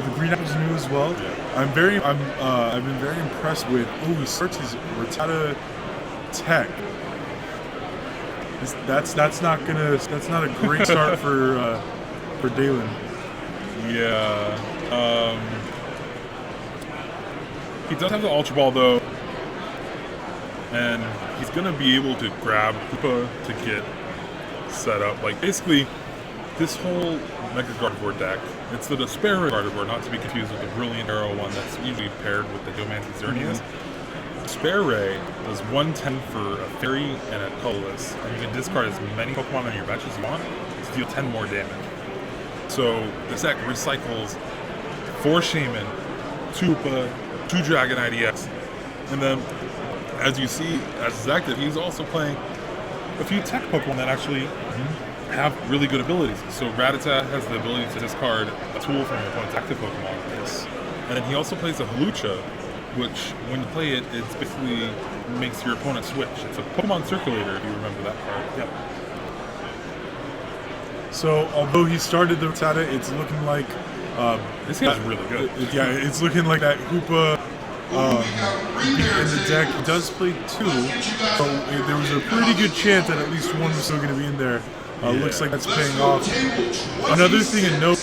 the green apple's new as well. Yeah. I've been very impressed with. Oh, he starts his Rattata Tech. That's not a great start for Dalen. Yeah. He does have the Ultra Ball though, and he's gonna be able to grab Koopa to get set up. Like basically, this whole Mega Gardevoir deck, it's the Despair Gardevoir, not to be confused with the Brilliant Arrow one that's usually paired with the Geomancy Xerneas. Despair Ray does 110 for a Fairy and a colorless, and you can discard as many Pokemon on your bench as you want to deal 10 more damage. So this deck recycles 4 Shaman, 2 Koopa, 2 Dragonite EX, and then as you see, as is active, he's also playing a few tech Pokemon that actually have really good abilities. So Rattata has the ability to discard a tool from your opponent's active Pokemon. Yes. And then he also plays a Hawlucha, which when you play it, it basically makes your opponent switch. It's a Pokemon Circulator, if you remember that part. Yep. So although he started the Rattata, it's looking like This guy's really good. it's looking like that Hoopa in the deck. He does play 2, so there was a pretty good chance that at least one was still going to be in there. Looks like that's paying off. Another thing to note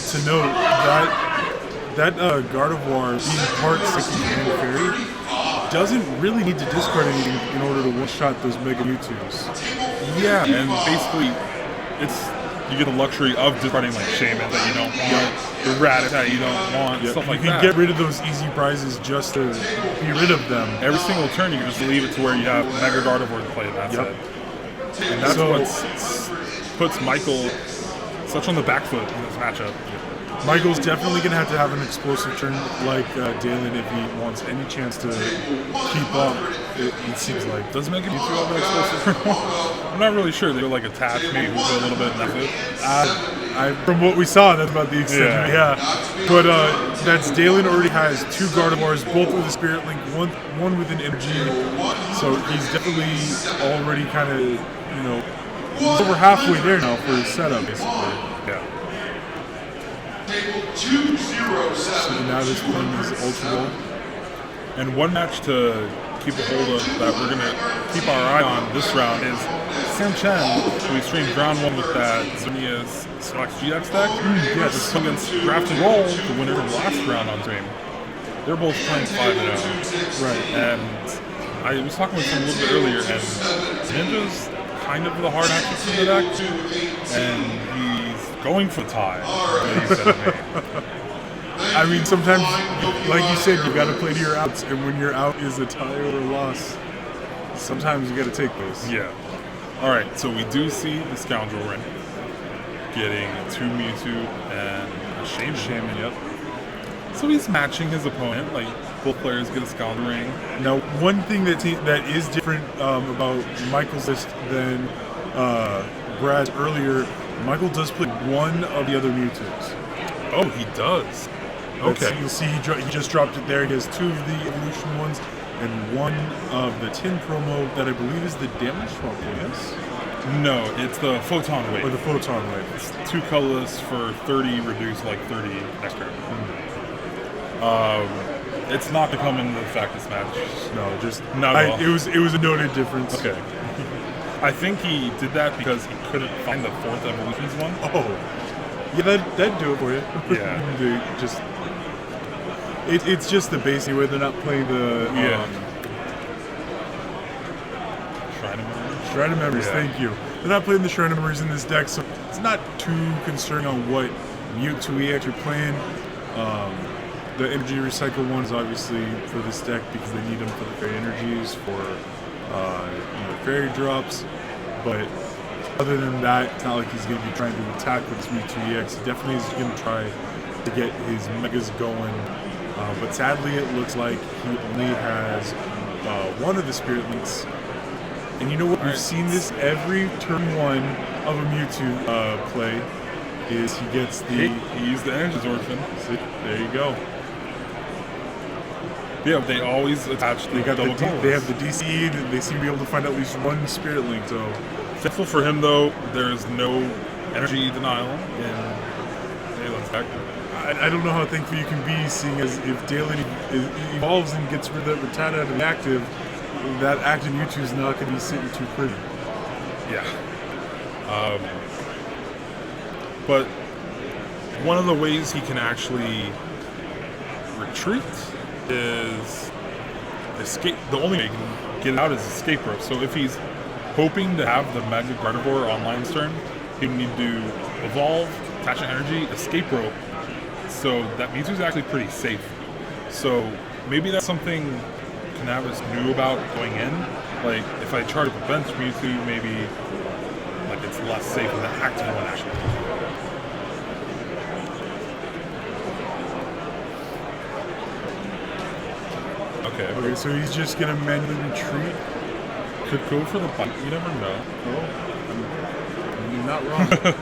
that Gardevoir being part Psychic and Fairy doesn't really need to discard anything in order to one-shot those Mega Mewtwo's. Yeah, and basically, you get the luxury of discarding like Shaman that you don't want, the Rattata you don't want, stuff like that. You can get rid of those easy prizes just to be rid of them. Every single turn, you can just leave it to where you have Mega Gardevoir to play, and that's it. And that's what puts Michael such on the back foot in this matchup. Michael's definitely going to have an explosive turn like Dalen if he wants any chance to keep up, it seems like. Does Mega Mewtwo have an explosive turn? I'm not really sure. They were like attached, maybe Hoopa a little bit, and that's it. From what we saw, that's about the extent. Yeah. But that's Dalen already has 2 Gardevoirs, both with a Spirit Link, one with an Energy. So he's definitely already kind of, he's over halfway there now for his setup, basically. Yeah. So now this playing is Ultra Ball. And one match to keep a hold of that we're going to keep our eye on this round is Sam Chen, who we streamed round 1 with that Xerneas Select GX deck. Yes. Against Grafton Roll, the winner of the last round on stream. They're both playing 5-0. Right. And I was talking with him a little bit earlier, and Ninja's kind of the hard action in the deck, and he's going for the tie. I mean, sometimes, like you said, you got to play to your outs, and when your out is a tie or a loss, sometimes you got to take those. Yeah. All right, so we do see the Scoundrel Ring getting 2 Mewtwo and a Shaman. Yep. So he's matching his opponent. Like both players get a Scoundrel Ring. Now, one thing that is different about Michael's list than Brad's earlier, Michael does play 1 of the other Mewtwo's. Oh, he does. Okay. You'll see he just dropped it there. He has 2 of the evolution ones and 1 of the tin promo that I believe is the damage swap, yes? No, it's the Photon Wave. Or the Photon Wave. It's 2 colorless for 30, reduced like 30 next turn. It's not to come into effect this match. No, just not at all. It was a noted difference. Okay. I think he did that because he couldn't find the 4th evolutions one. Oh. Yeah, that'd do it for you. Yeah. It's just the basic where they're not playing the Shrine of Memories. Thank you. They're not playing the Shrine of Memories in this deck, so it's not too concerning on what Mewtwo EX you're playing. The energy recycle one is obviously for this deck because they need them for the fairy energies, for fairy drops. But other than that, it's not like he's going to be trying to attack with his Mewtwo EX. He definitely is going to try to get his Megas going. But sadly, it looks like he only has 1 of the Spirit Links. And you know what? We've seen this every turn 1 of a Mewtwo play. Is he gets the... He used the Energy Absorption. There you go. Yeah, they always attach the double colors. They have the DC, and they seem to be able to find at least 1 Spirit Link, so... Thankful for him, though, there is no energy denial in Dalen's deck. I don't know how thankful you can be, seeing as if Dalen evolves and gets rid of Rattata out of the active, that active Mewtwo is not going to be sitting too pretty. Yeah. But one of the ways he can actually retreat is escape. The only way he can get out is escape rope. So if he's hoping to have the Mega Gardevoir online this turn, he would need to evolve, attach an energy, escape rope. So that Mewtwo's actually pretty safe. So maybe that's something Canavis knew about going in. Like, if I try to prevent Mewtwo, maybe like it's less safe than the active one actually. Okay, so he's just gonna manually retreat. Could go for the bite, you never know. Oh, you're not wrong.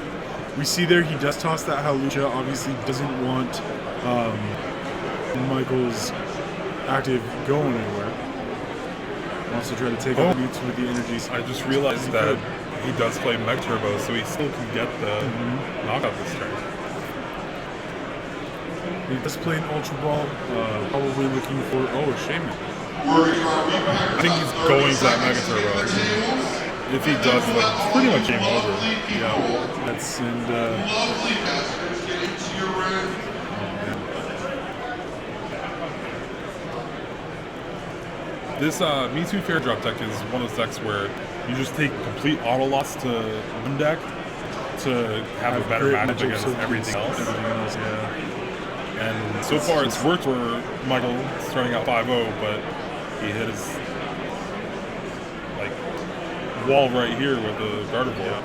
We see there he does toss that Hawlucha. Obviously doesn't want Michael's active going anywhere. Also try to take out Mewtwo with the energies. I just realized that he does play Mega Turbo, so he still can get the knockout this turn. He does play an Ultra Ball, probably looking for a Shaman. I think he's going for that Mega Turbo. If he does, then it's pretty much game over. Yeah, that's This Mewtwo Fair Drop deck is one of those decks where you just take complete auto loss to one deck to have a better matchup against everything else. Yeah. And so far it's worked for Michael starting out 5-0, but he hit his wall right here with the Gardevoir.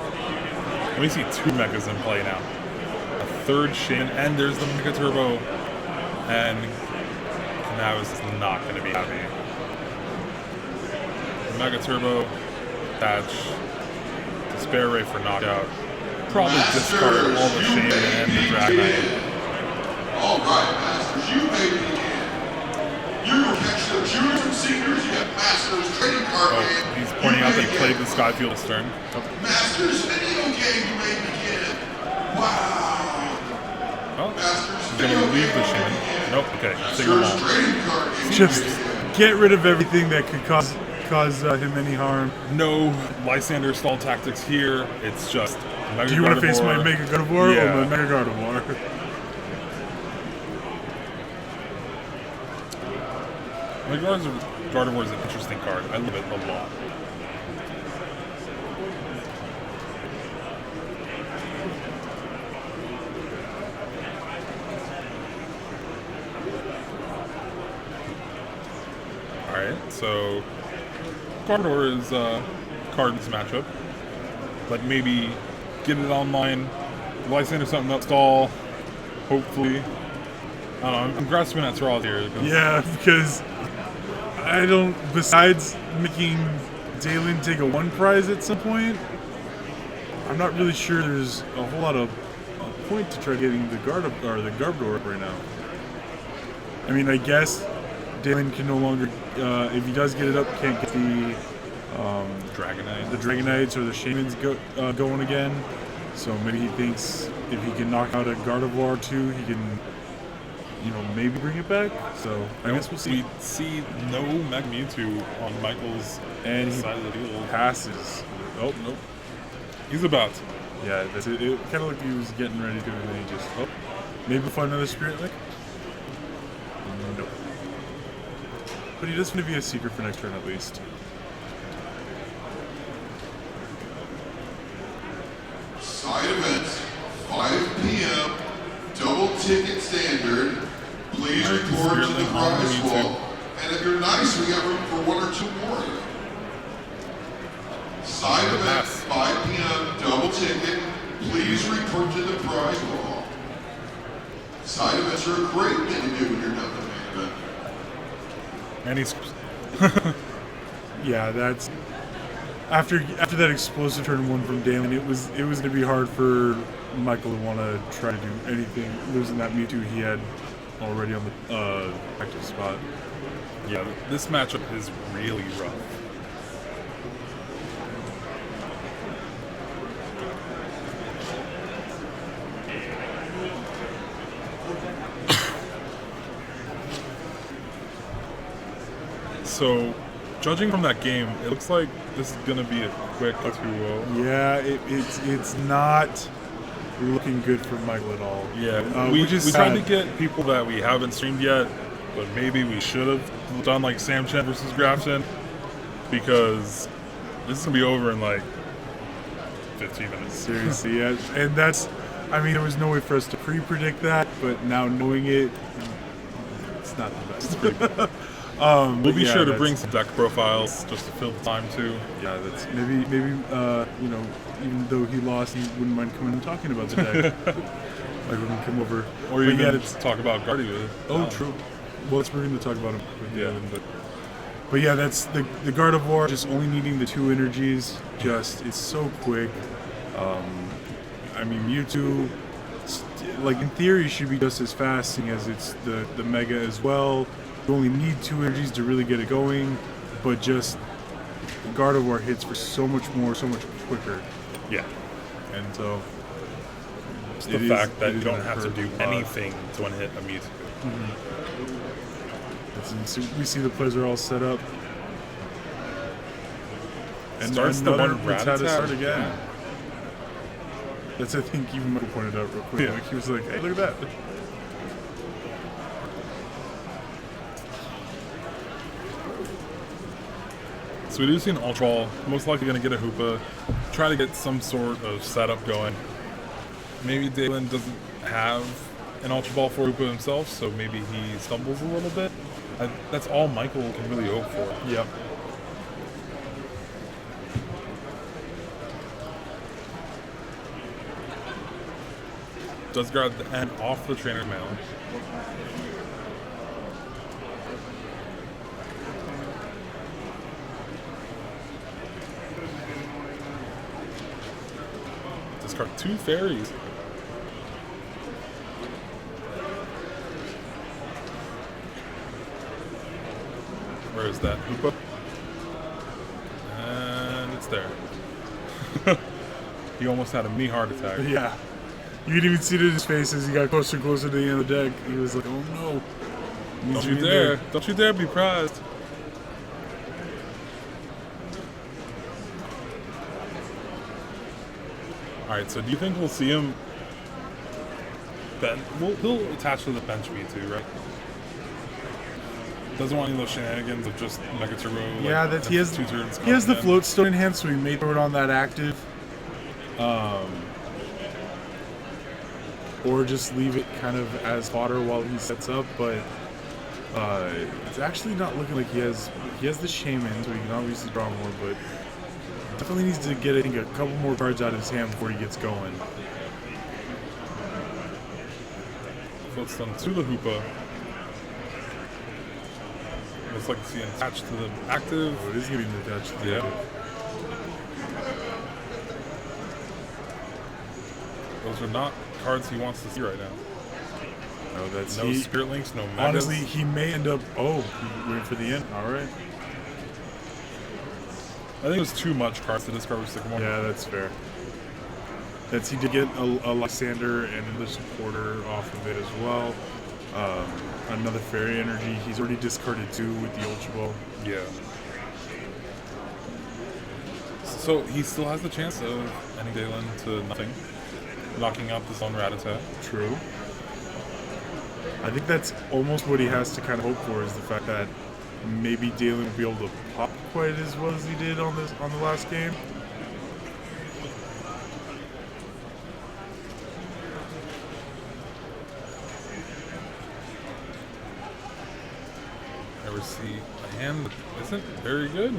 And we see two Megas in play now. A third Shin, and there's the Mega Turbo. And Canavis is not going to be happy. Mega Turbo, attach, Despair Ray for knockout. Probably discard all the Shin and the Dragonite. Alright, Masters, you may begin. You will catch the juniors and seniors. You have Masters trading card game. He's pointing out that he played the Skyfield this turn. Masters video game, you may begin. Wow. Oh, Masters he's going to leave the Shin. Nope, okay, single Masters ball. trading card game. Just get rid of everything that could cause him any harm. No Lysander stall tactics here. It's just Mega Do you want to face my Gardevoir. Mega Gardevoir Yeah. or my Mega Gardevoir? Mega Gardevoir is an interesting card. I love it a lot. Alright, so Gardevoir is card in this matchup. Like maybe get it online, Lysander something up stall, hopefully. I don't know, I'm grasping at straws here. Yeah, because I don't. Besides making Dalen take a one prize at some point, I'm not really sure there's a whole lot of point to try getting the Gardevoir right now. I mean, I guess Dalen can no longer, if he does get it up, can't get the Dragonites or the Shamans going again. So maybe he thinks if he can knock out a Gardevoir too, he can, maybe bring it back. So I guess we'll see. We see no Mega Mewtwo on Michael's And he side of the field. passes. Oh, nope. He's about to. Yeah, that's it. It kind of looked like he was getting ready to, and then he just, maybe find another Spirit Link? Nope. But he does want to be a secret for next turn at least. Side events, 5 p.m. Double ticket standard. Please report to the prize wall. And if you're nice, we got room for one or two more. Side events, 5 p.m. Double ticket. Please report to the prize wall. Side events are a great thing to do when you're done the main event. And he's Yeah, that's after that explosive turn one from Dalen. It was going to be hard for Michael to want to try to do anything, losing that Mewtwo he had already on the active spot. yeah, this matchup is really rough. So, judging from that game, it looks like this is gonna be a quick 2-0. Yeah, it's not looking good for Michael at all. Yeah, which is we tried to sad. get people that we haven't streamed yet, but maybe we should have done like Sam Chen versus Grafton, because this is gonna be over in like 15 minutes. Seriously, yeah. And that's, I mean, there was no way for us to pre-predict that, but now knowing it, it's not the best. We'll be sure to bring some deck profiles just to fill the time too. Yeah, that's maybe you know, even though he lost, he wouldn't mind coming and talking about the deck. Like we can come over, Or But even yeah, it's talk about Guardia. true. Well, we're going to talk about him with the other, but yeah, that's the Gardevoir just only needing the 2 energies. Just it's so quick. I mean, Mewtwo, like in theory, should be just as fast, seeing as it's the Mega as well. You only need 2 energies to really get it going, but just Gardevoir hits for so much more, so much quicker, Yeah. and so It's the it fact that it you don't gonna have to hurt do a lot. anything to one hit a Mewtwo. We see the players are all set up. And Starts the another one Rattata Rattata. start again. That's, I think, even Michael pointed out real quick. Yeah. Like, he was like, hey, look at that. So we do see an Ultra Ball, most likely going to get a Hoopa, try to get some sort of setup going. Maybe Dalen doesn't have an Ultra Ball for Hoopa himself, so maybe he stumbles a little bit. That's all Michael can really hope for. Yep. Does grab the end off the trainer's mail. Discard 2 fairies. Where is that? Hoopa? And it's there. He almost had a mini heart attack. Yeah. You could even see it in his face as he got closer and closer to the end of the deck. He was like, oh no. Needs Don't to you be in dare. there. Don't you dare be prized. Alright, so do you think we'll see him he'll attach to the bench Mewtwo, right? Doesn't want any of those shenanigans of just Mega Turbo. Like, Yeah, that's he has 2 turns he has the coming in. float stone in hand, so he may throw it on that active. Or just leave it kind of as fodder while he sets up, but it's actually not looking like he has the Shaman, so he can obviously draw more, but definitely needs to get, I think, a couple more cards out of his hand before he gets going. Floatstone to the Hoopa. Looks like it's getting attached to the active. Oh, it is getting attached to the Yeah. active. Those are not cards he wants to see right now. No, that's No Spirit Links, no Megas. honestly, he may end up. Oh, waiting for the end. All right. I think it was too much cards to discard with Sycamore. Yeah, that's fair. He did get a Lysander and another supporter off of it as well. Another Fairy Energy. He's already discarded 2 with the Ultra Ball. Yeah. So he still has the chance of ending Dalen to nothing, knocking out this own Rattata. True. I think that's almost what he has to kind of hope for, is the fact that maybe Dalen will be able to pop quite as well as he did on the last game. Never see a hand that isn't very good.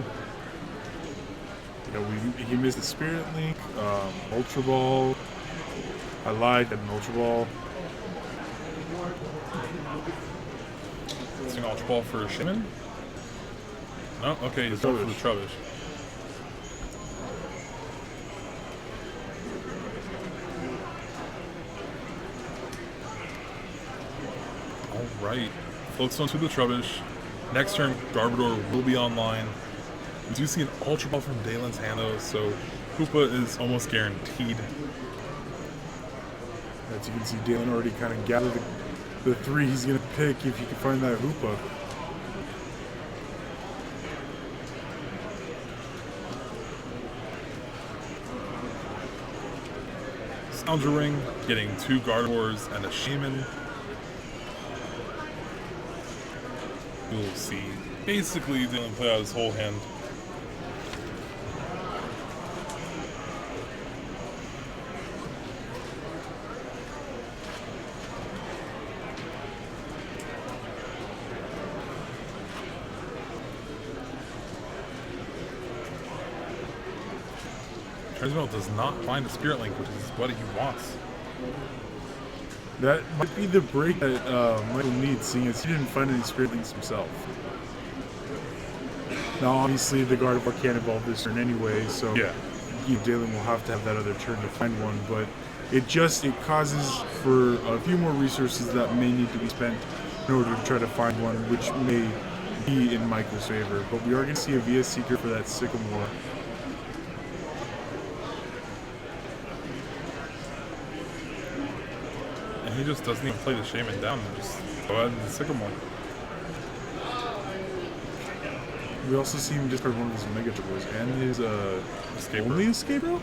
You know, he missed the Spirit Link, Ultra Ball. I lied, had an Ultra Ball. It's an Ultra Ball for Shaman? No? Okay, he's going for the Trubbish. Alright. Floatstone to the Trubbish. Next turn, Garbodor will be online. We do see an Ultra Ball from Dalen's hand though, so Hoopa is almost guaranteed. As you can see, Dalen already kind of gathered the 3 he's going to pick if he can find that Hoopa. Challenger Ring, getting 2 Gardevoirs and a Shaman. We'll see. Basically, they only play out his whole hand. Trismel does not find a Spirit Link, which is what he wants. That might be the break that Michael needs, seeing as he didn't find any Spirit Links himself. Now, obviously, the Gardevoir can't evolve this turn anyway, so Yeah. Dalen will have to have that other turn to find one, but it causes for a few more resources that may need to be spent in order to try to find one, which may be in Michael's favor. But we are going to see a VS Seeker for that Sycamore. And he just doesn't even play the Shaman down and just go ahead and Sycamore. We also see him discard one of his Mega Turbos and his Escape only Rope. Escape Rope?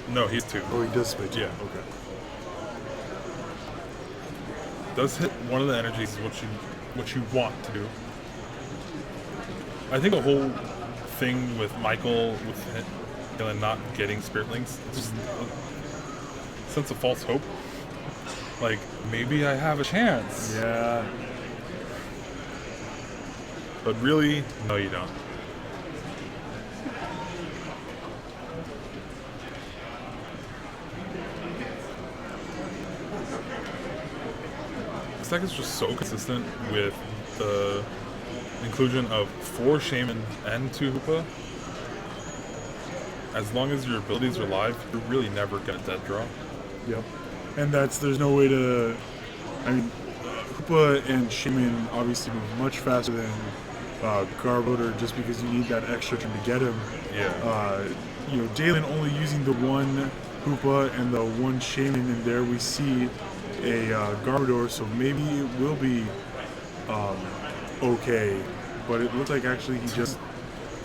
No, he's 2. Oh, he does switch. Yeah. Okay. Does hit one of the energies is what you want to do. I think the whole thing with Michael with Dylan not getting Spirit Links, it's just a sense of false hope. Like, maybe I have a chance. Yeah. But really, no you don't. This deck is just so consistent with the inclusion of 4 Shaman and 2 Hoopa. As long as your abilities are live, you're really never gonna dead draw. Yep. And there's no way to, I mean, Hoopa and Shaman obviously move much faster than Garbodor just because you need that extra turn to get him. Yeah. Dalen only using the 1 Hoopa and the 1 Shaman, and there we see a Garbodor, so maybe it will be okay. But it looks like actually he just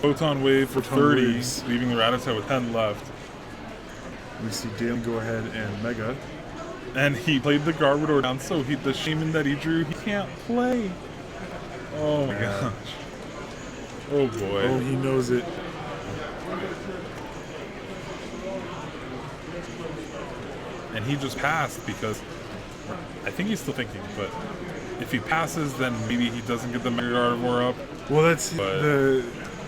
Photon Wave for Photon 30, Waves. leaving the Rattata with 10 left. we see Dalen go ahead and Mega. And he played the Garbodor down, so the Shaman that he drew, he can't play. Oh my Yeah. gosh. Oh boy. Oh, he knows it. And he just passed because I think he's still thinking, but if he passes, then maybe he doesn't get the Mega Gardevoir up. Well, that's But-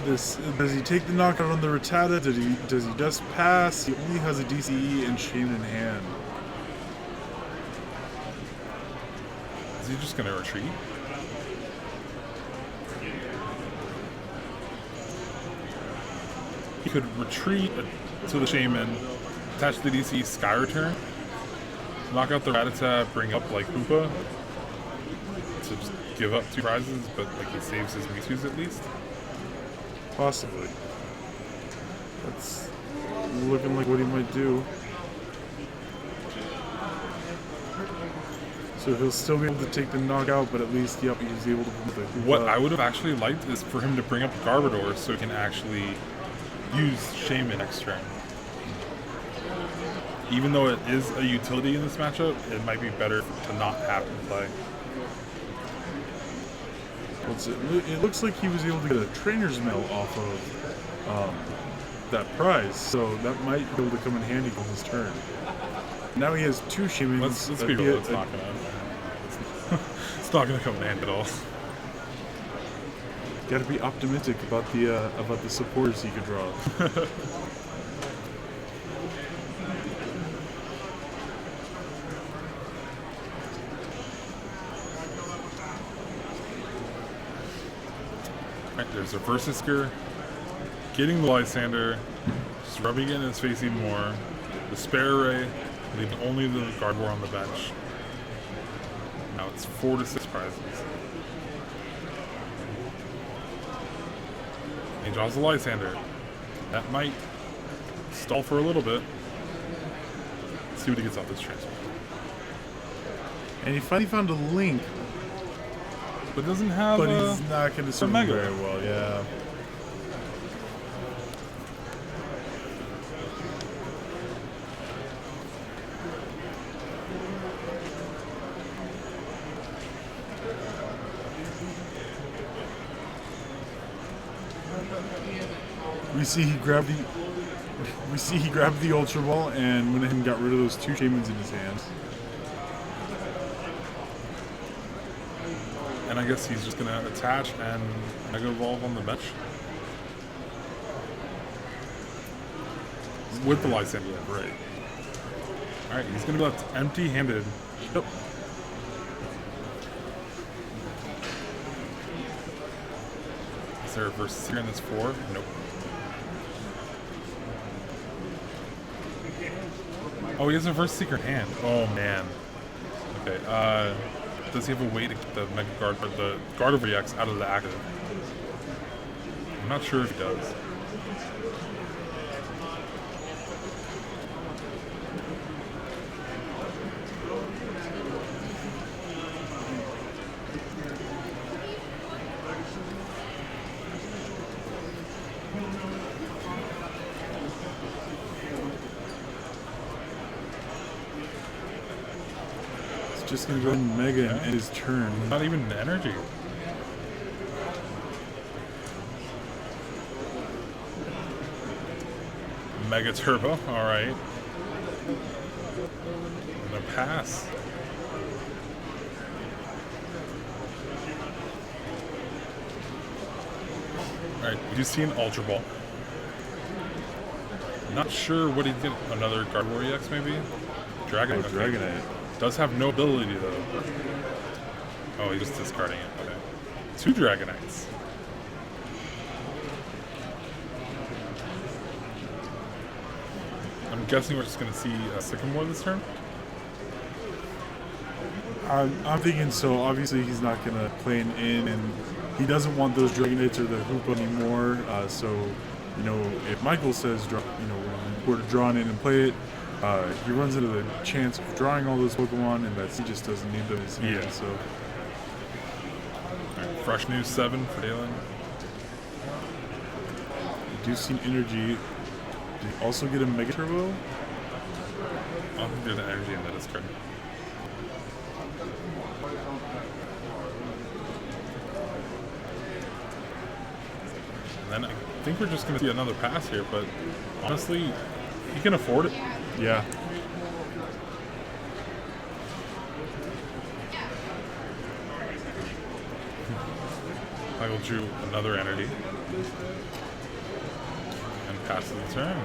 does he take the knockout on the Rattata? Does he just pass? He only has a DCE and Shaman in hand. Is he just gonna retreat? He could retreat to the Shaman, attach the DC Sky Return, knock out the Rattata, bring up like Hoopa to just give up 2 prizes, but like he saves his Mewtwo's at least. Possibly. That's looking like what he might do. So he'll still be able to take the knockout, but at least, yep, he's able to put the What I would have actually liked is for him to bring up Garbodor so he can actually use Shaman next turn. Even though it is a utility in this matchup, it might be better to not have him play. It looks like he was able to get a trainer's medal off of that prize, so that might be able to come in handy on his turn. Now he has 2 Shamans. Let's be real, it's not gonna come in hand at all. Got to be optimistic about the supporters he could draw. Right, there's a Versaisker, getting the Lysander, just rubbing it in his face even more. The Spare Ray, leaving only the Gardevoir on the bench. Now it's 4 to 6 prizes. He draws the Lysander. That might stall for a little bit. Let's see what he gets off this transfer. And he finally found a link, But doesn't have but he's not going to swim Mega. very well. Yeah. We see he grabbed the Ultra Ball and went ahead and got rid of those 2 Shaymins in his hands. And I guess he's just gonna attach and Mega Evolve on the bench. With the Lysandre, yeah, right. Alright, he's gonna be left empty-handed. Yep. Is there a Versus Seeker in this 4? Nope. Oh, he has a Versus Seeker in hand. Oh, man. Okay, does he have a way to get the Mega Guard or the Gardevoir EX out of the active? I'm not sure if he does. Just gonna go ahead and Mega and end his turn. Not even energy. Mega Turbo, alright. I'm gonna pass. Alright, we do see an Ultra Ball. Not sure what he'd get. Another Gardevoir EX maybe? Dragonite. Oh, Dragonite. Does have no ability though. Oh, he's just discarding it. Okay. 2 Dragonites. I'm guessing we're just going to see a Sycamore this turn? I'm thinking so. Obviously, he's not going to play an in, and he doesn't want those Dragonites or the Hoop anymore. So, you know, if Michael says, we're to draw an in and play it, he runs into the chance of drawing all those Pokemon, and that he just doesn't need them in his hand. Yeah. So, Alright, fresh news 7 for Dalen. we do see an Energy. Did he also get a Mega Turbo? I don't think there's an energy in that discard. And then I think we're just going to see another pass here, but honestly, he can afford it. Yeah. Michael drew another energy and passes the turn.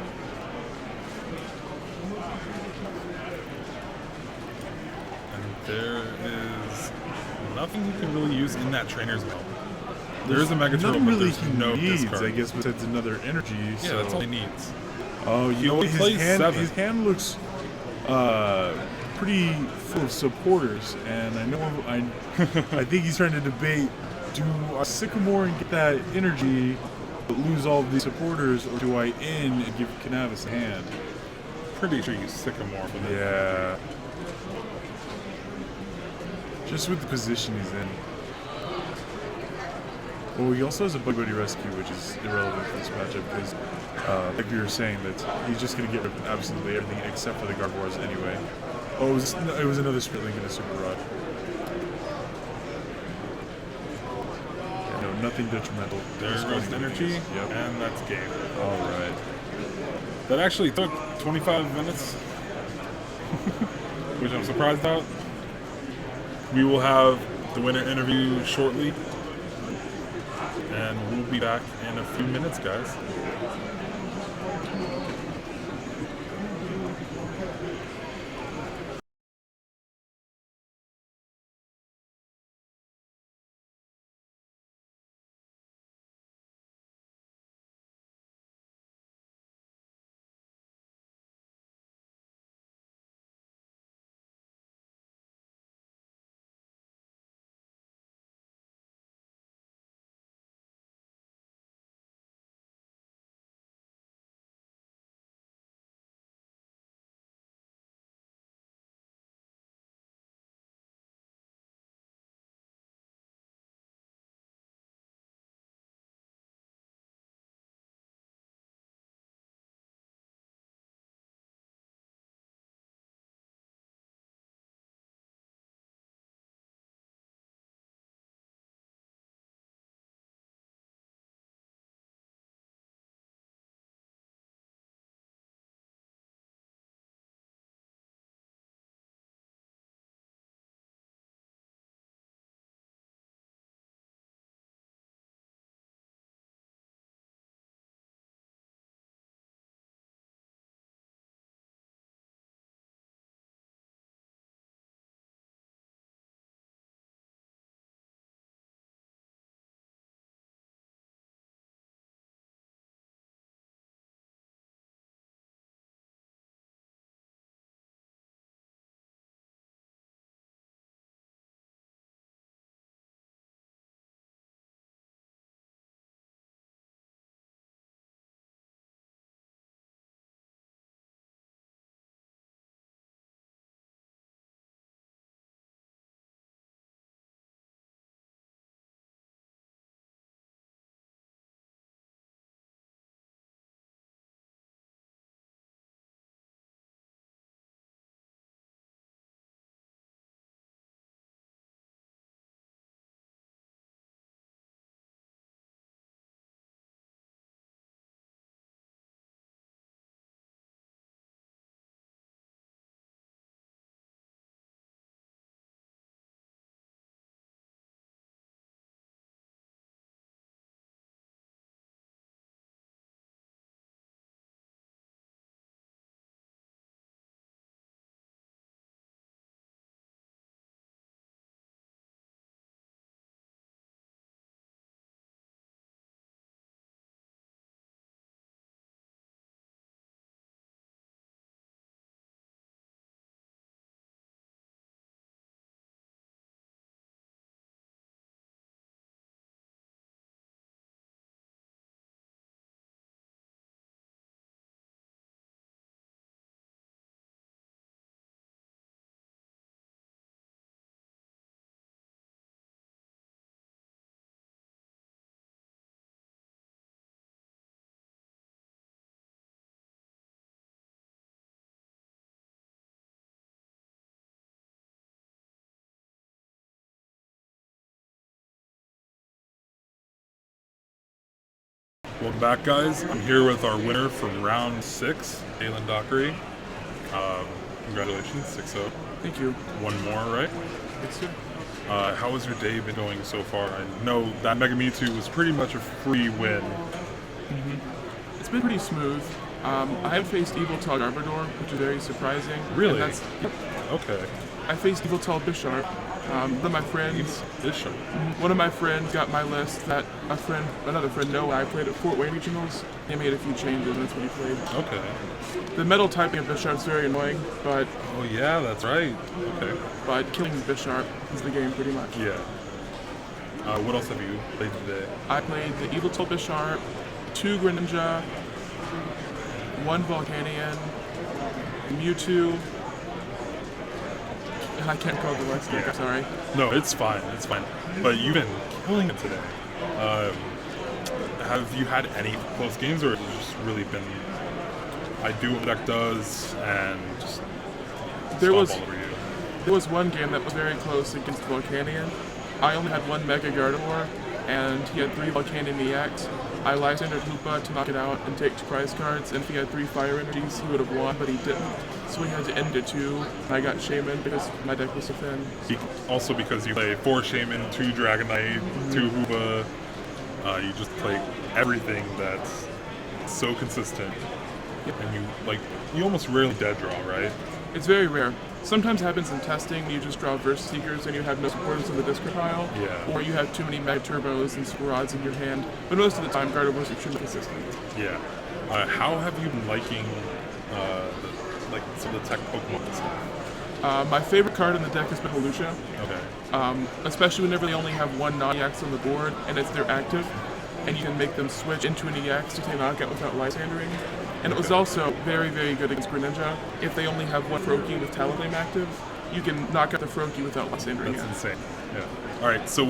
And there is nothing you can really use in that trainer's mill. There is a Mega Turtle, Nothing but really there's he no needs, discard. I guess, besides another Energy. Yeah, so. that's all he needs. Oh, you know what? only plays 7. His hand looks pretty full of supporters, and I know I think he's trying to debate: do I Sycamore and get that energy, but lose all of these supporters, or do I in and give Canavis a hand? Pretty sure you Sycamore for that. Yeah. Just with the position he's in. Well, he also has a Bug Buddy Rescue, which is irrelevant for this matchup because, like we were saying, that he's just going to get rid of absolutely everything except for the Gardevoirs anyway. Oh, it was another Spirit Link and a Super Rod. Yeah, no, nothing detrimental. There Just goes running energy, Yep. and that's game. All right. That actually took 25 minutes, which I'm surprised about. We will have the winner interview shortly, and we'll be back in a few minutes, guys. Welcome back, guys. I'm here with our winner from round 6, Aylin Dockery. Congratulations, 6-0. Thank you. One more, right? Yes, sir. How has your day been going so far? I know that Mega Mewtwo was pretty much a free win. It's been pretty smooth. I have faced Yveltal Garbodor, which is very surprising. Really? And Okay. I faced Yveltal Bisharp. One of my friends, Bishop. one of my friends got my list that another friend Noah, I played at Fort Wayne Regionals. He made a few changes, and that's what he played. Okay. The metal typing of Bisharp is very annoying, but Oh yeah, that's right. Okay. killing Bisharp is the game pretty much. Yeah. What else have you played today? I played the Yveltal Bisharp, 2 Greninja, 1 Volcanion, Mewtwo. I can't call the rest. I'm sorry. No, it's fine. It's fine. But you've been killing it today. Have you had any close games, or has it just really been I do what the deck does and just There stomp was all over you? there was one game that was very close against Volcanion. I only had 1 Mega Gardevoir, and he had 3 Volcanion EX. I Lysandered Hoopa to knock it out and take 2 prize cards, and if he had 3 Fire Energies, he would have won, but he didn't. So we had to end it 2. I got Shaman because my deck was so thin. Also because you play 4 Shaman, 2 Dragonite, 2 Hooba. You just play everything that's so consistent. And you almost rarely dead draw, right? It's very rare. Sometimes it happens in testing, you just draw Verse Seekers and you have no supporters in the discard pile. Yeah. Or you have too many Mega Turbos and Squirads in your hand. But most of the time, Gardevoir's extremely consistent. Yeah. How have you been liking some of the tech Pokemon and stuff? My favorite card in the deck has been Hawlucha. Okay. Especially whenever they only have 1 non-EX on the board and it's their active, and you can make them switch into an EX to take knockout without Lysandering. And it was also very, very good against Greninja. If they only have 1 Froakie with Talonflame active, you can knock out the Froakie without Lysandering. That's insane. Yeah. All right. So